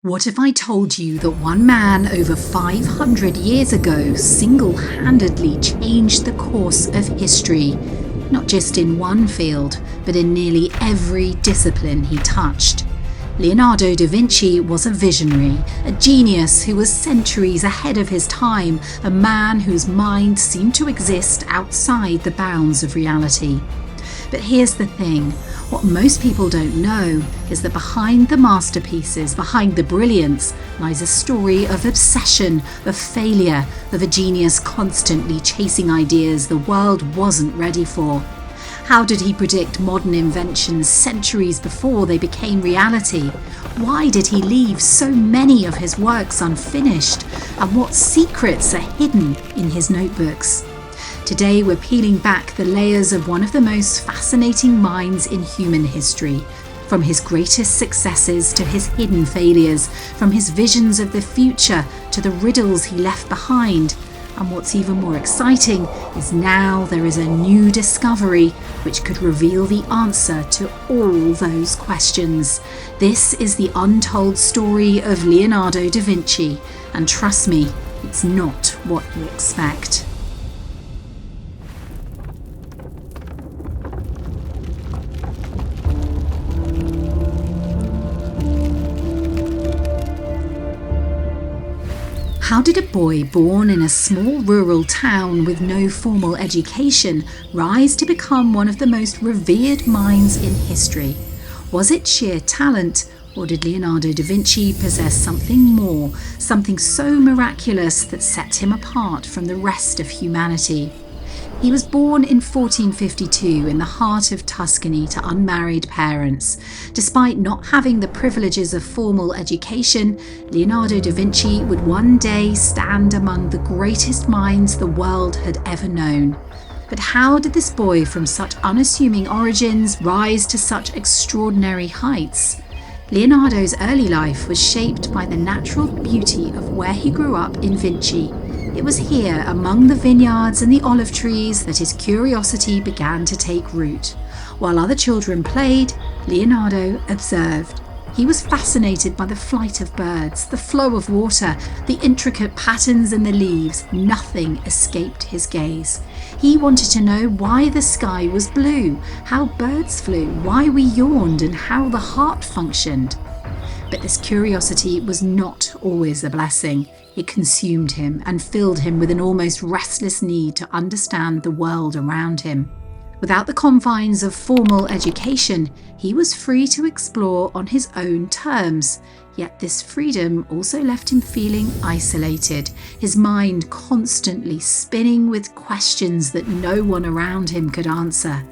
What if I told you that one man over 500 years ago single-handedly changed the course of history, not just in one field, but in nearly every discipline he touched? Leonardo da Vinci was a visionary, a genius who was centuries ahead of his time, a man whose mind seemed to exist outside the bounds of reality. But here's the thing, what most people don't know is that behind the masterpieces, behind the brilliance, lies a story of obsession, of failure, of a genius constantly chasing ideas the world wasn't ready for. How did he predict modern inventions centuries before they became reality? Why did he leave so many of his works unfinished? And what secrets are hidden in his notebooks? Today we're peeling back the layers of one of the most fascinating minds in human history. From his greatest successes to his hidden failures, from his visions of the future to the riddles he left behind. And what's even more exciting is now there is a new discovery which could reveal the answer to all those questions. This is the untold story of Leonardo da Vinci, and trust me, it's not what you expect. How did a boy born in a small rural town with no formal education rise to become one of the most revered minds in history? Was it sheer talent, or did Leonardo da Vinci possess something more, something so miraculous that set him apart from the rest of humanity? He was born in 1452 in the heart of Tuscany to unmarried parents. Despite not having the privileges of formal education, Leonardo da Vinci would one day stand among the greatest minds the world had ever known. But how did this boy from such unassuming origins rise to such extraordinary heights? Leonardo's early life was shaped by the natural beauty of where he grew up in Vinci. It was here, among the vineyards and the olive trees, that his curiosity began to take root. While other children played, Leonardo observed. He was fascinated by the flight of birds, the flow of water, the intricate patterns in the leaves. Nothing escaped his gaze. He wanted to know why the sky was blue, how birds flew, why we yawned, and how the heart functioned. But this curiosity was not always a blessing. It consumed him and filled him with an almost restless need to understand the world around him. Without the confines of formal education, he was free to explore on his own terms. Yet this freedom also left him feeling isolated, his mind constantly spinning with questions that no one around him could answer.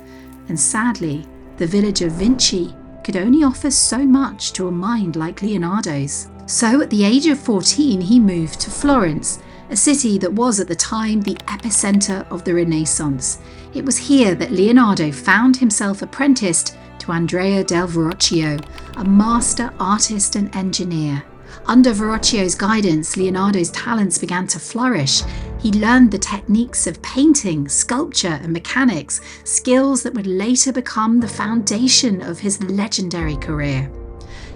And sadly, the village of Vinci could only offer so much to a mind like Leonardo's. So at the age of 14, he moved to Florence, a city that was at the time the epicenter of the Renaissance. It was here that Leonardo found himself apprenticed to Andrea del Verrocchio, a master artist and engineer. Under Verrocchio's guidance, Leonardo's talents began to flourish. He learned the techniques of painting, sculpture, and mechanics, skills that would later become the foundation of his legendary career.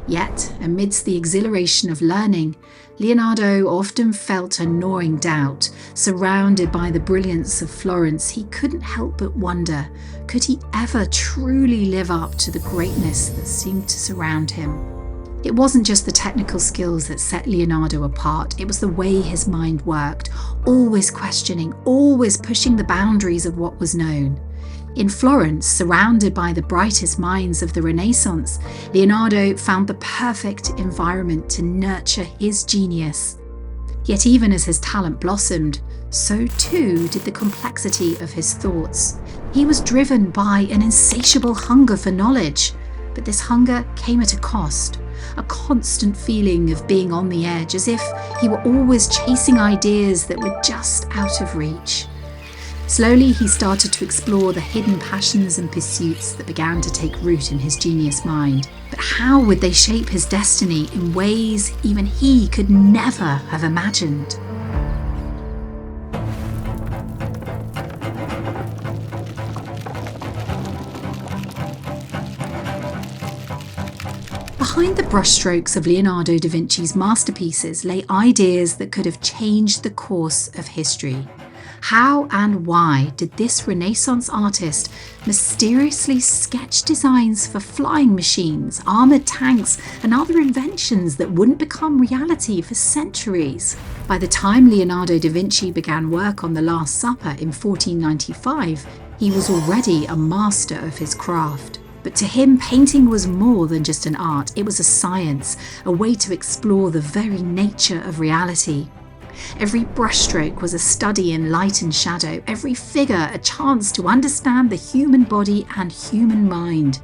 Yet, amidst the exhilaration of learning, Leonardo often felt a gnawing doubt. Surrounded by the brilliance of Florence, he couldn't help but wonder, could he ever truly live up to the greatness that seemed to surround him? It wasn't just the technical skills that set Leonardo apart, it was the way his mind worked, always questioning, always pushing the boundaries of what was known. In Florence, surrounded by the brightest minds of the Renaissance, Leonardo found the perfect environment to nurture his genius. Yet even as his talent blossomed, so too did the complexity of his thoughts. He was driven by an insatiable hunger for knowledge, but this hunger came at a cost. A constant feeling of being on the edge, as if he were always chasing ideas that were just out of reach. Slowly, he started to explore the hidden passions and pursuits that began to take root in his genius mind. But how would they shape his destiny in ways even he could never have imagined? Behind the brushstrokes of Leonardo da Vinci's masterpieces lay ideas that could have changed the course of history. How and why did this Renaissance artist mysteriously sketch designs for flying machines, armoured tanks, and other inventions that wouldn't become reality for centuries? By the time Leonardo da Vinci began work on The Last Supper in 1495, he was already a master of his craft. But to him, painting was more than just an art. It was a science, a way to explore the very nature of reality. Every brushstroke was a study in light and shadow, every figure a chance to understand the human body and human mind.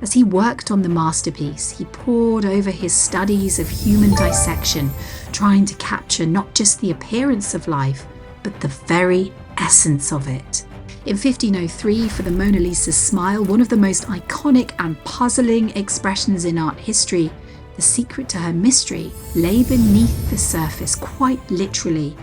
As he worked on the masterpiece, he pored over his studies of human dissection, trying to capture not just the appearance of life, but the very essence of it. In 1503, for the Mona Lisa's smile, one of the most iconic and puzzling expressions in art history, the secret to her mystery lay beneath the surface, quite literally.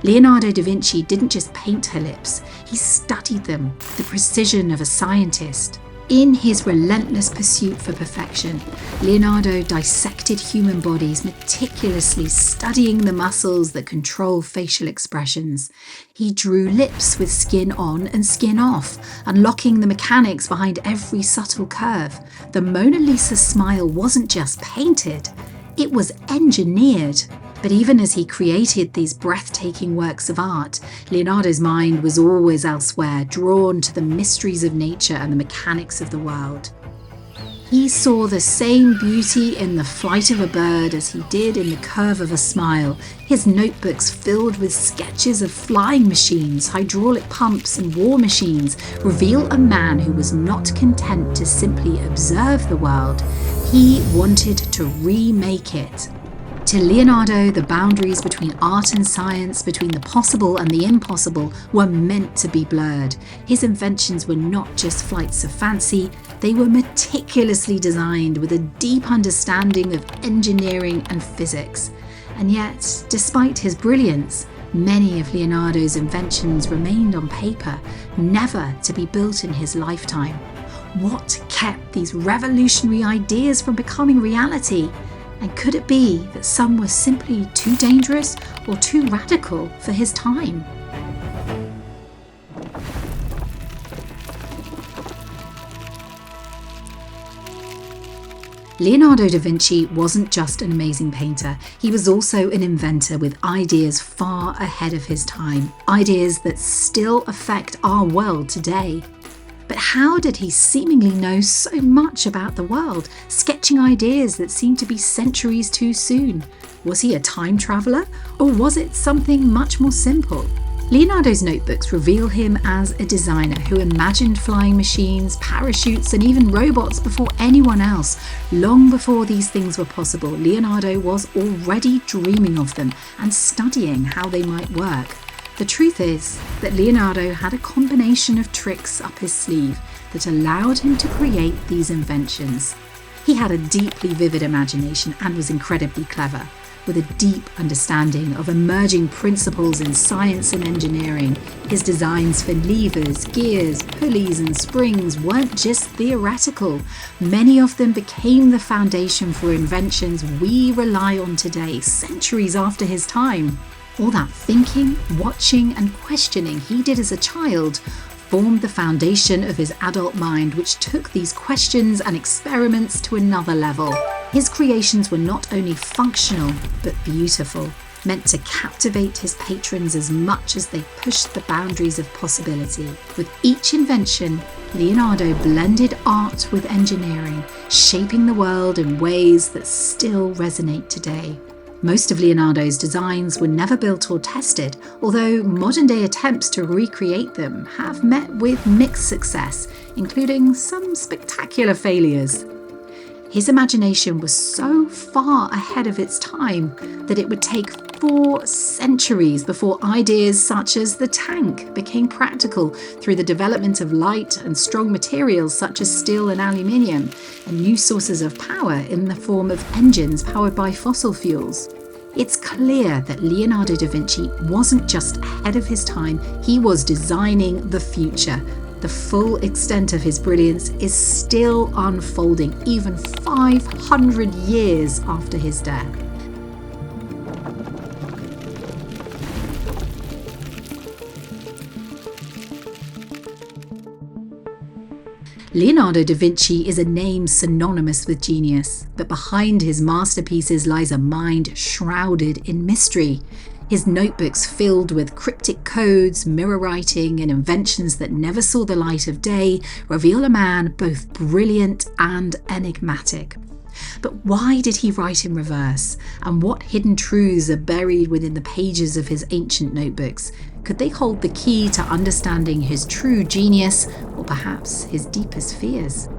Leonardo da Vinci didn't just paint her lips, he studied them with the precision of a scientist. In his relentless pursuit for perfection, Leonardo dissected human bodies, meticulously studying the muscles that control facial expressions. He drew lips with skin on and skin off, unlocking the mechanics behind every subtle curve. The Mona Lisa's smile wasn't just painted, it was engineered. But even as he created these breathtaking works of art, Leonardo's mind was always elsewhere, drawn to the mysteries of nature and the mechanics of the world. He saw the same beauty in the flight of a bird as he did in the curve of a smile. His notebooks filled with sketches of flying machines, hydraulic pumps and war machines reveal a man who was not content to simply observe the world. He wanted to remake it. To Leonardo, the boundaries between art and science, between the possible and the impossible, were meant to be blurred. His inventions were not just flights of fancy, they were meticulously designed with a deep understanding of engineering and physics. And yet, despite his brilliance, many of Leonardo's inventions remained on paper, never to be built in his lifetime. What kept these revolutionary ideas from becoming reality? And could it be that some were simply too dangerous or too radical for his time? Leonardo da Vinci wasn't just an amazing painter, he was also an inventor with ideas far ahead of his time, ideas that still affect our world today. But how did he seemingly know so much about the world, sketching ideas that seemed to be centuries too soon? Was he a time traveller, or was it something much more simple? Leonardo's notebooks reveal him as a designer who imagined flying machines, parachutes, and even robots before anyone else. Long before these things were possible, Leonardo was already dreaming of them and studying how they might work. The truth is that Leonardo had a combination of tricks up his sleeve that allowed him to create these inventions. He had a deeply vivid imagination and was incredibly clever, with a deep understanding of emerging principles in science and engineering. His designs for levers, gears, pulleys, and springs weren't just theoretical. Many of them became the foundation for inventions we rely on today, centuries after his time. All that thinking, watching, and questioning he did as a child formed the foundation of his adult mind, which took these questions and experiments to another level. His creations were not only functional, but beautiful, meant to captivate his patrons as much as they pushed the boundaries of possibility. With each invention, Leonardo blended art with engineering, shaping the world in ways that still resonate today. Most of Leonardo's designs were never built or tested, although modern-day attempts to recreate them have met with mixed success, including some spectacular failures. His imagination was so far ahead of its time that it would take 4 centuries before ideas such as the tank became practical through the development of light and strong materials such as steel and aluminium, and new sources of power in the form of engines powered by fossil fuels. It's clear that Leonardo da Vinci wasn't just ahead of his time, he was designing the future. The full extent of his brilliance is still unfolding even 500 years after his death. Leonardo da Vinci is a name synonymous with genius, but behind his masterpieces lies a mind shrouded in mystery. His notebooks filled with cryptic codes, mirror writing, and inventions that never saw the light of day reveal a man both brilliant and enigmatic. But why did he write in reverse? And what hidden truths are buried within the pages of his ancient notebooks? Could they hold the key to understanding his true genius, or perhaps his deepest fears?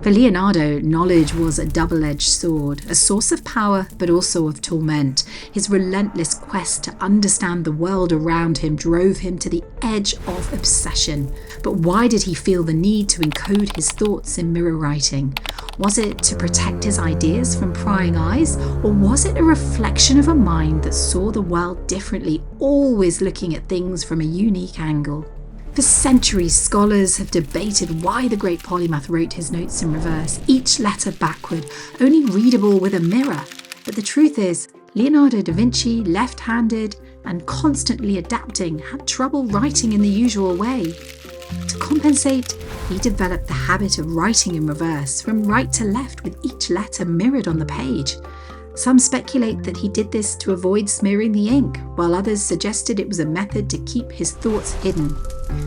For Leonardo, knowledge was a double-edged sword, a source of power but also of torment. His relentless quest to understand the world around him drove him to the edge of obsession. But why did he feel the need to encode his thoughts in mirror writing? Was it to protect his ideas from prying eyes, or was it a reflection of a mind that saw the world differently, always looking at things from a unique angle? For centuries, scholars have debated why the great polymath wrote his notes in reverse, each letter backward, only readable with a mirror. But the truth is, Leonardo da Vinci, left-handed and constantly adapting, had trouble writing in the usual way. To compensate, he developed the habit of writing in reverse, from right to left, with each letter mirrored on the page. Some speculate that he did this to avoid smearing the ink, while others suggested it was a method to keep his thoughts hidden.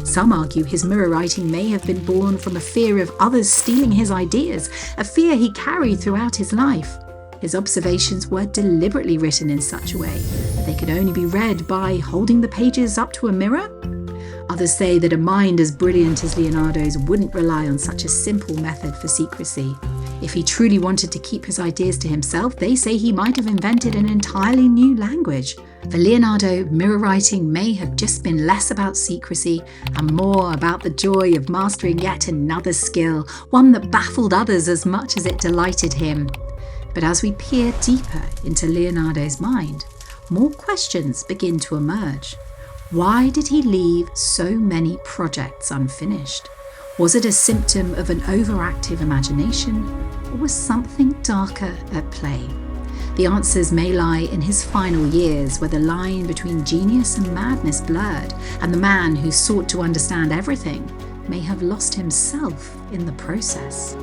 Some argue his mirror writing may have been born from a fear of others stealing his ideas, a fear he carried throughout his life. His observations were deliberately written in such a way that they could only be read by holding the pages up to a mirror. Others say that a mind as brilliant as Leonardo's wouldn't rely on such a simple method for secrecy. If he truly wanted to keep his ideas to himself, they say he might have invented an entirely new language. For Leonardo, mirror writing may have just been less about secrecy and more about the joy of mastering yet another skill, one that baffled others as much as it delighted him. But as we peer deeper into Leonardo's mind, more questions begin to emerge. Why did he leave so many projects unfinished? Was it a symptom of an overactive imagination, or was something darker at play? The answers may lie in his final years, where the line between genius and madness blurred, and the man who sought to understand everything may have lost himself in the process.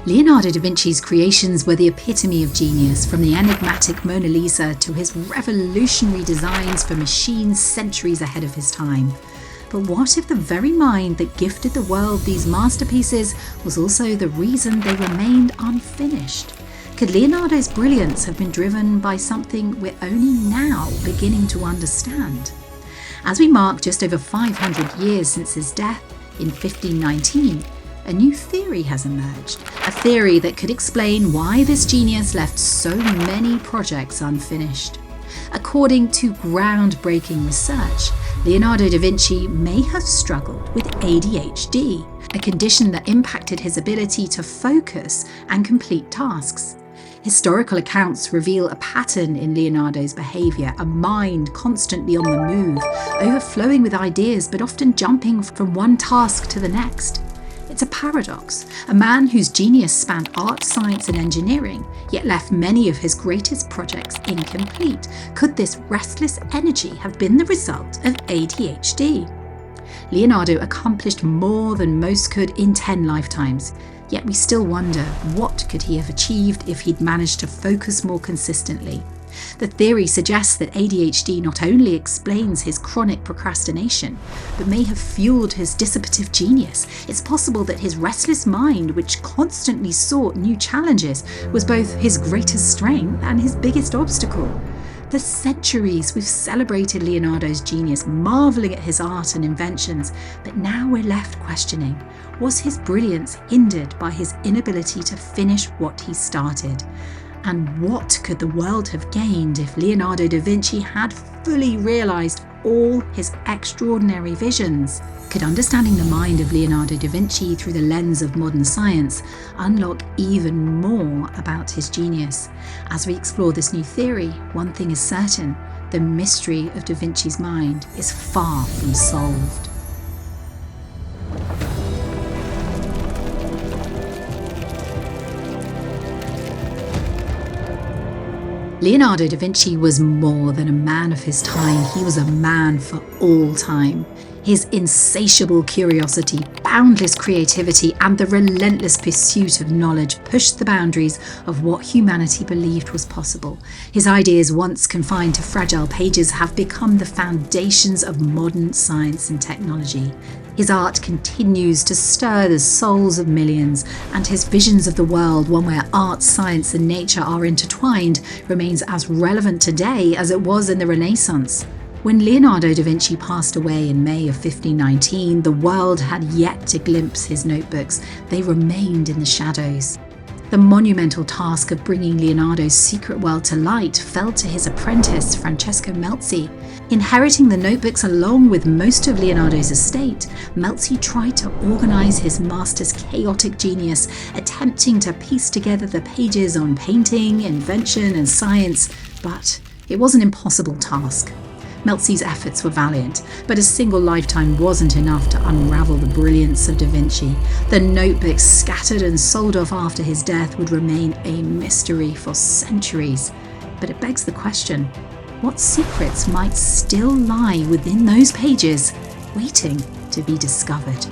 Leonardo da Vinci's creations were the epitome of genius, from the enigmatic Mona Lisa to his revolutionary designs for machines centuries ahead of his time. But what if the very mind that gifted the world these masterpieces was also the reason they remained unfinished? Could Leonardo's brilliance have been driven by something we're only now beginning to understand? As we mark just over 500 years since his death in 1519, a new theory has emerged, a theory that could explain why this genius left so many projects unfinished. According to groundbreaking research, Leonardo da Vinci may have struggled with ADHD, a condition that impacted his ability to focus and complete tasks. Historical accounts reveal a pattern in Leonardo's behaviour, a mind constantly on the move, overflowing with ideas but often jumping from one task to the next. It's a paradox. A man whose genius spanned art, science and engineering, yet left many of his greatest projects incomplete. Could this restless energy have been the result of ADHD? Leonardo accomplished more than most could in 10 lifetimes, yet we still wonder, what could he have achieved if he'd managed to focus more consistently? The theory suggests that ADHD not only explains his chronic procrastination, but may have fueled his dissipative genius. It's possible that his restless mind, which constantly sought new challenges, was both his greatest strength and his biggest obstacle. For centuries, we've celebrated Leonardo's genius, marvelling at his art and inventions, but now we're left questioning, was his brilliance hindered by his inability to finish what he started? And what could the world have gained if Leonardo da Vinci had fully realised all his extraordinary visions? Could understanding the mind of Leonardo da Vinci through the lens of modern science unlock even more about his genius? As we explore this new theory, one thing is certain: the mystery of Da Vinci's mind is far from solved. Leonardo da Vinci was more than a man of his time, he was a man for all time. His insatiable curiosity, boundless creativity, and the relentless pursuit of knowledge pushed the boundaries of what humanity believed was possible. His ideas, once confined to fragile pages, have become the foundations of modern science and technology. His art continues to stir the souls of millions, and his visions of the world, one where art, science, and nature are intertwined, remains as relevant today as it was in the Renaissance. When Leonardo da Vinci passed away in May of 1519, the world had yet to glimpse his notebooks. They remained in the shadows. The monumental task of bringing Leonardo's secret world to light fell to his apprentice, Francesco Melzi. Inheriting the notebooks along with most of Leonardo's estate, Melzi tried to organize his master's chaotic genius, attempting to piece together the pages on painting, invention, and science, but it was an impossible task. Melzi's efforts were valiant, but a single lifetime wasn't enough to unravel the brilliance of Da Vinci. The notebooks, scattered and sold off after his death, would remain a mystery for centuries. But it begs the question, what secrets might still lie within those pages, waiting to be discovered?